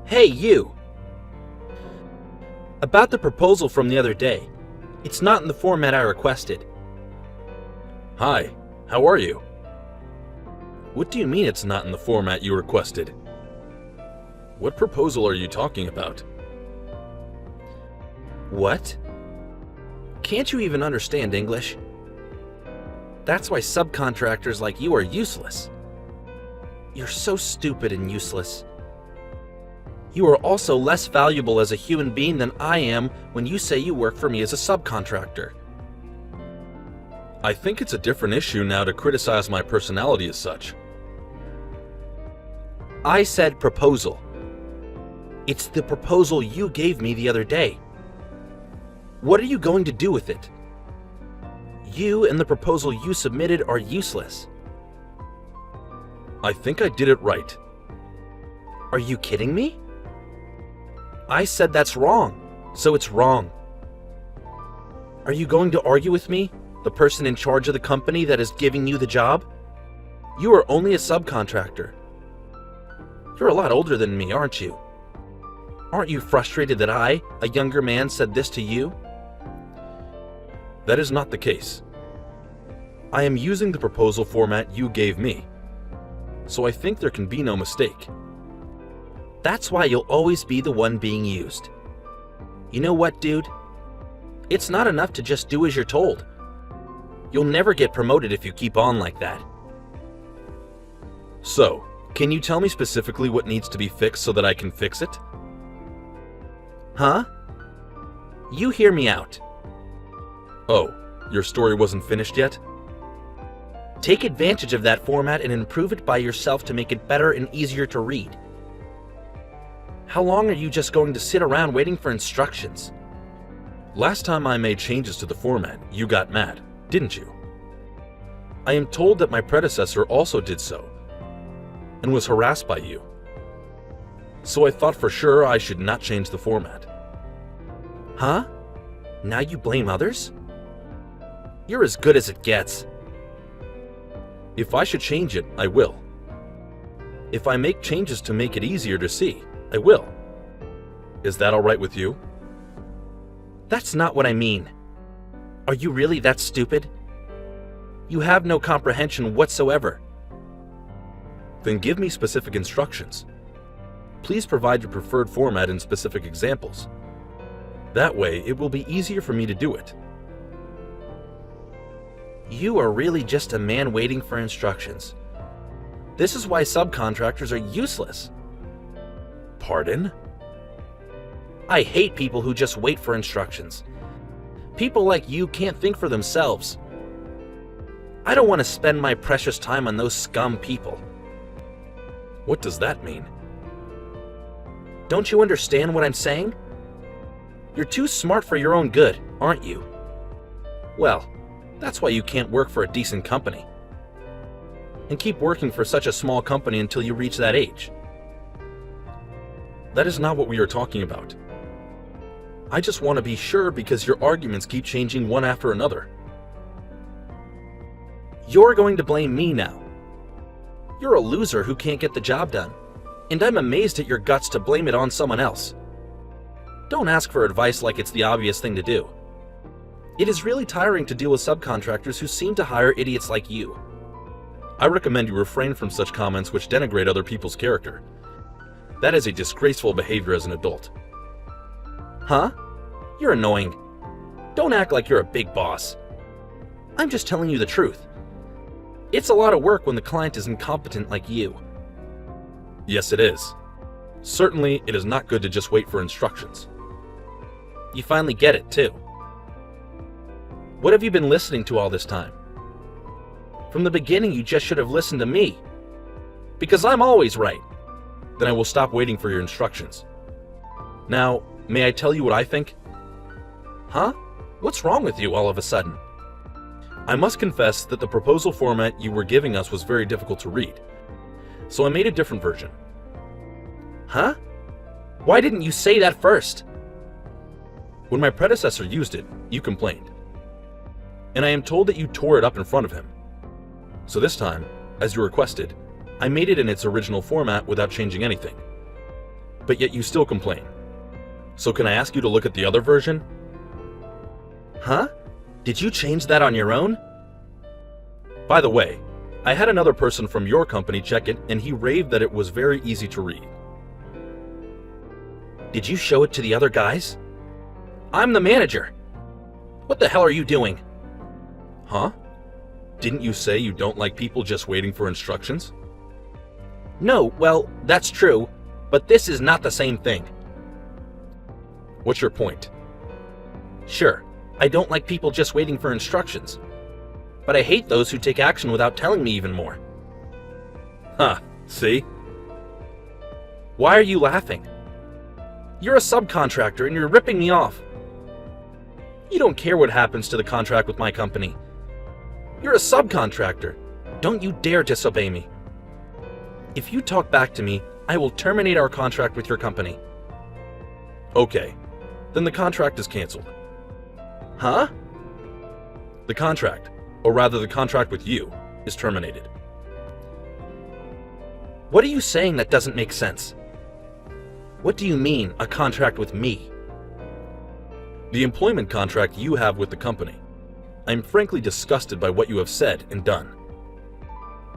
Hey, you! About the proposal from the other day. It's not in the format I requested. Hi, how are you? What do you mean it's not in the format you requested? What proposal are you talking about? What? Can't you even understand English? That's why subcontractors like you are useless. You're so stupid and useless. You are also less valuable as a human being than I am when you say you work for me as a subcontractor. I think it's a different issue now to criticize my personality as such. I said proposal. It's the proposal you gave me the other day. What are you going to do with it? You and the proposal you submitted are useless. I think I did it right. Are you kidding me? I said that's wrong, so it's wrong. Are you going to argue with me, the person in charge of the company that is giving you the job? You are only a subcontractor. You're a lot older than me, aren't you? Aren't you frustrated that I, a younger man, said this to you? That is not the case. I am using the proposal format you gave me, so I think there can be no mistake. That's why you'll always be the one being used. You know what, dude? It's not enough to just do as you're told. You'll never get promoted if you keep on like that. So, can you tell me specifically what needs to be fixed so that I can fix it? Huh? You hear me out. Oh, your story wasn't finished yet? Take advantage of that format and improve it by yourself to make it better and easier to read. How long are you just going to sit around waiting for instructions? Last time I made changes to the format, you got mad, didn't you? I am told that my predecessor also did so, and was harassed by you. So I thought for sure I should not change the format. Huh? Now you blame others? You're as good as it gets. If I should change it, I will. If I make changes to make it easier to see, I will. Is that all right with you? That's not what I mean. Are you really that stupid? You have no comprehension whatsoever. Then give me specific instructions. Please provide your preferred format in specific examples. That way, it will be easier for me to do it. You are really just a man waiting for instructions. This is why subcontractors are useless. Pardon? I hate people who just wait for instructions. People like you can't think for themselves. I don't want to spend my precious time on those scum people. What does that mean? Don't you understand what I'm saying? You're too smart for your own good, aren't you? Well, that's why you can't work for a decent company. And keep working for such a small company until you reach that age. That is not what we are talking about. I just want to be sure because your arguments keep changing one after another. You're going to blame me now. You're a loser who can't get the job done, and I'm amazed at your guts to blame it on someone else. Don't ask for advice like it's the obvious thing to do. It is really tiring to deal with subcontractors who seem to hire idiots like you. I recommend you refrain from such comments which denigrate other people's character. That is a disgraceful behavior as an adult. Huh? You're annoying. Don't act like you're a big boss. I'm just telling you the truth. It's a lot of work when the client is incompetent like you. Yes, it is. Certainly, it is not good to just wait for instructions. You finally get it, too. What have you been listening to all this time? From the beginning, you just should have listened to me. Because I'm always right. Then I will stop waiting for your instructions. Now, may I tell you what I think? Huh? What's wrong with you all of a sudden? I must confess that the proposal format you were giving us was very difficult to read. So I made a different version. Huh? Why didn't you say that first? When my predecessor used it, you complained. And I am told that you tore it up in front of him. So this time, as you requested, I made it in its original format without changing anything. but yet you still complain. So can I ask you to look at the other version? Huh? Did you change that on your own? By the way, I had another person from your company check it and he raved that it was very easy to read. Did you show it to the other guys? I'm the manager. What the hell are you doing? Huh? Didn't you say you don't like people just waiting for instructions? No, well, that's true, but this is not the same thing. What's your point? Sure, I don't like people just waiting for instructions, but I hate those who take action without telling me even more. Huh, see? Why are you laughing? You're a subcontractor and you're ripping me off. You don't care what happens to the contract with my company. You're a subcontractor. Don't you dare disobey me. If you talk back to me, I will terminate our contract with your company. Okay, then the contract is canceled. Huh? The contract, or rather the contract with you, is terminated. What are you saying that doesn't make sense? What do you mean, a contract with me? The employment contract you have with the company. I'm frankly disgusted by what you have said and done.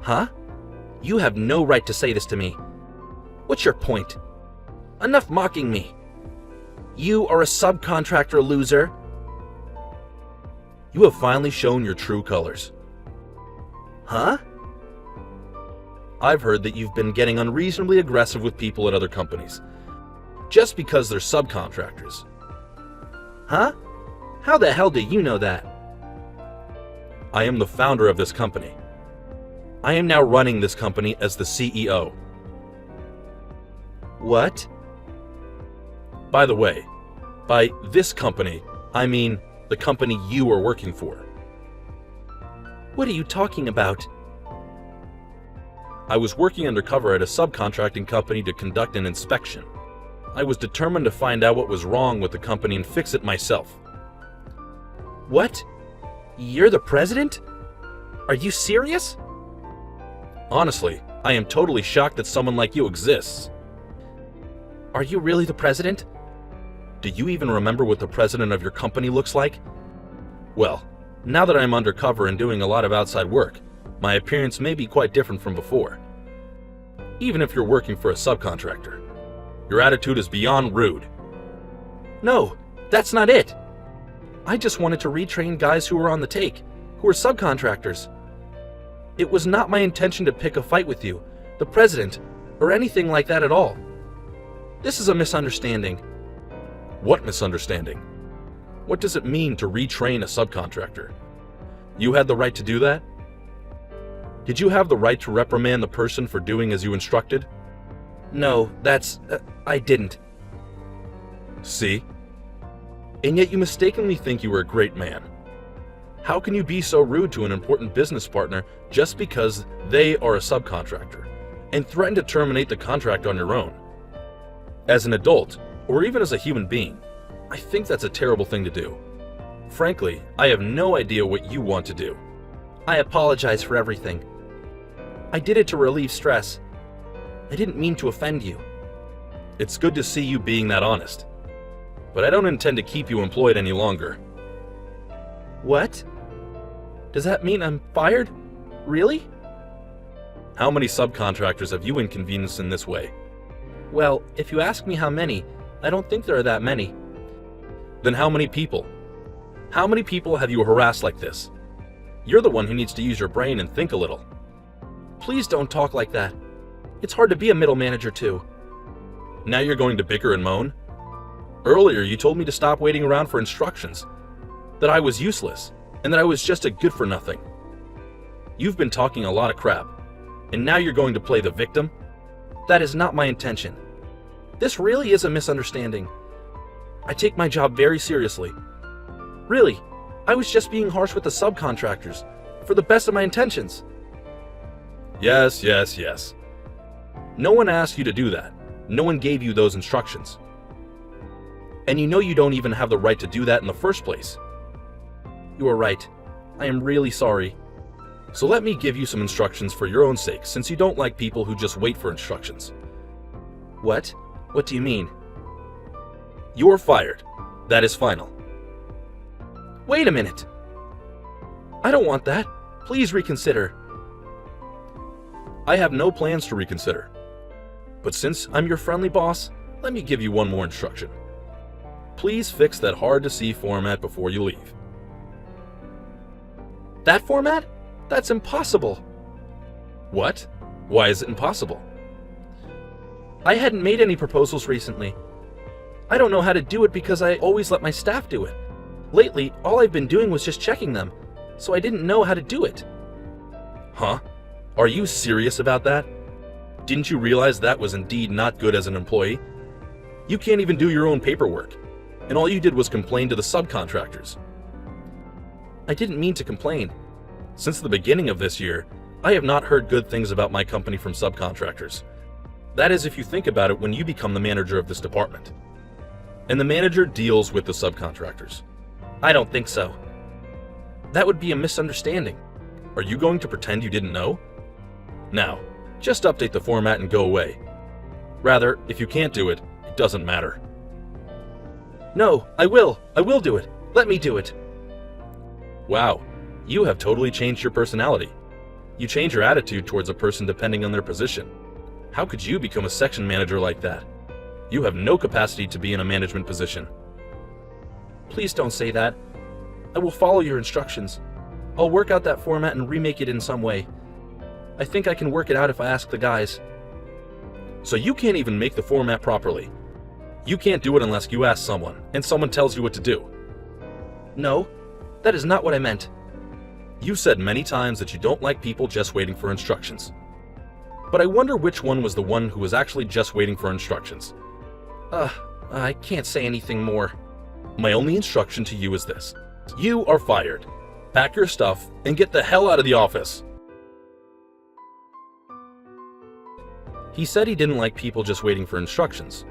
Huh? You have no right to say this to me. What's your point? Enough mocking me. You are a subcontractor, loser. You have finally shown your true colors. Huh? I've heard that you've been getting unreasonably aggressive with people at other companies, just because they're subcontractors. Huh? How the hell do you know that? I am the founder of this company. I am now running this company as the CEO. What? By the way, by this company, I mean the company you are working for. What are you talking about? I was working undercover at a subcontracting company to conduct an inspection. I was determined to find out what was wrong with the company and fix it myself. What? You're the president? Are you serious? Honestly, I am totally shocked that someone like you exists. Are you really the president? Do you even remember what the president of your company looks like? Well, now that I'm undercover and doing a lot of outside work, my appearance may be quite different from before. Even if you're working for a subcontractor, your attitude is beyond rude. No, that's not it. I just wanted to retrain guys who were on the take, who were subcontractors. It was not my intention to pick a fight with you, the president, or anything like that at all. This is a misunderstanding. What misunderstanding? What does it mean to retrain a subcontractor? You had the right to do that? Did you have the right to reprimand the person for doing as you instructed? No, I didn't. See? And yet you mistakenly think you were a great man. How can you be so rude to an important business partner just because they are a subcontractor and threaten to terminate the contract on your own? As an adult, or even as a human being, I think that's a terrible thing to do. Frankly, I have no idea what you want to do. I apologize for everything. I did it to relieve stress. I didn't mean to offend you. It's good to see you being that honest. But I don't intend to keep you employed any longer. What? Does that mean I'm fired? Really? How many subcontractors have you inconvenienced in this way? Well, if you ask me how many, I don't think there are that many. Then how many people? How many people have you harassed like this? You're the one who needs to use your brain and think a little. Please don't talk like that. It's hard to be a middle manager too. Now you're going to bicker and moan? Earlier you told me to stop waiting around for instructions, that I was useless, and that I was just a good-for-nothing. You've been talking a lot of crap, and now you're going to play the victim? That is not my intention. This really is a misunderstanding. I take my job very seriously. Really, I was just being harsh with the subcontractors, for the best of my intentions. Yes. No one asked you to do that. No one gave you those instructions. And you know you don't even have the right to do that in the first place. You are right. I am really sorry. So let me give you some instructions for your own sake, since you don't like people who just wait for instructions. What? What do you mean? You're fired. That is final. Wait a minute. I don't want that. Please reconsider. I have no plans to reconsider. But since I'm your friendly boss, let me give you one more instruction. Please fix that hard-to-see format before you leave. That format? That's impossible. What? Why is it impossible? I hadn't made any proposals recently. I don't know how to do it because I always let my staff do it. Lately, all I've been doing was just checking them, so I didn't know how to do it. Huh? Are you serious about that? Didn't you realize that was indeed not good as an employee? You can't even do your own paperwork, and all you did was complain to the subcontractors. I didn't mean to complain. Since the beginning of this year, I have not heard good things about my company from subcontractors. That is if you think about it when you become the manager of this department. And the manager deals with the subcontractors. I don't think so. That would be a misunderstanding. Are you going to pretend you didn't know? Now, just update the format and go away. Rather, if you can't do it, it doesn't matter. No, I will. I will do it. Let me do it. Wow, you have totally changed your personality. You change your attitude towards a person depending on their position. How could you become a section manager like that? You have no capacity to be in a management position. Please don't say that. I will follow your instructions. I'll work out that format and remake it in some way. I think I can work it out if I ask the guys. So you can't even make the format properly. You can't do it unless you ask someone, and someone tells you what to do. No, that is not what I meant. You've said many times that you don't like people just waiting for instructions. But I wonder which one was the one who was actually just waiting for instructions. I can't say anything more. My only instruction to you is this. You are fired. Pack your stuff and get the hell out of the office. He said he didn't like people just waiting for instructions.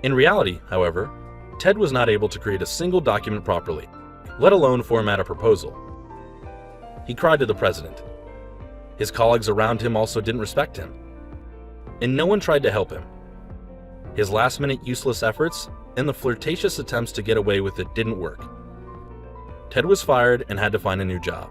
In reality, however, Ted was not able to create a single document properly, let alone format a proposal. He cried to the president. His colleagues around him also didn't respect him, and no one tried to help him. His last-minute useless efforts and the flirtatious attempts to get away with it didn't work. Ted was fired and had to find a new job.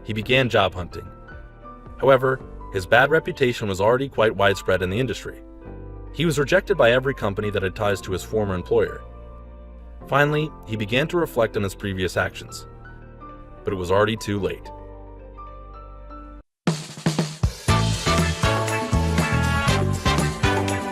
He began job hunting. However, his bad reputation was already quite widespread in the industry. He was rejected by every company that had ties to his former employer. Finally, he began to reflect on his previous actions. But it was already too late.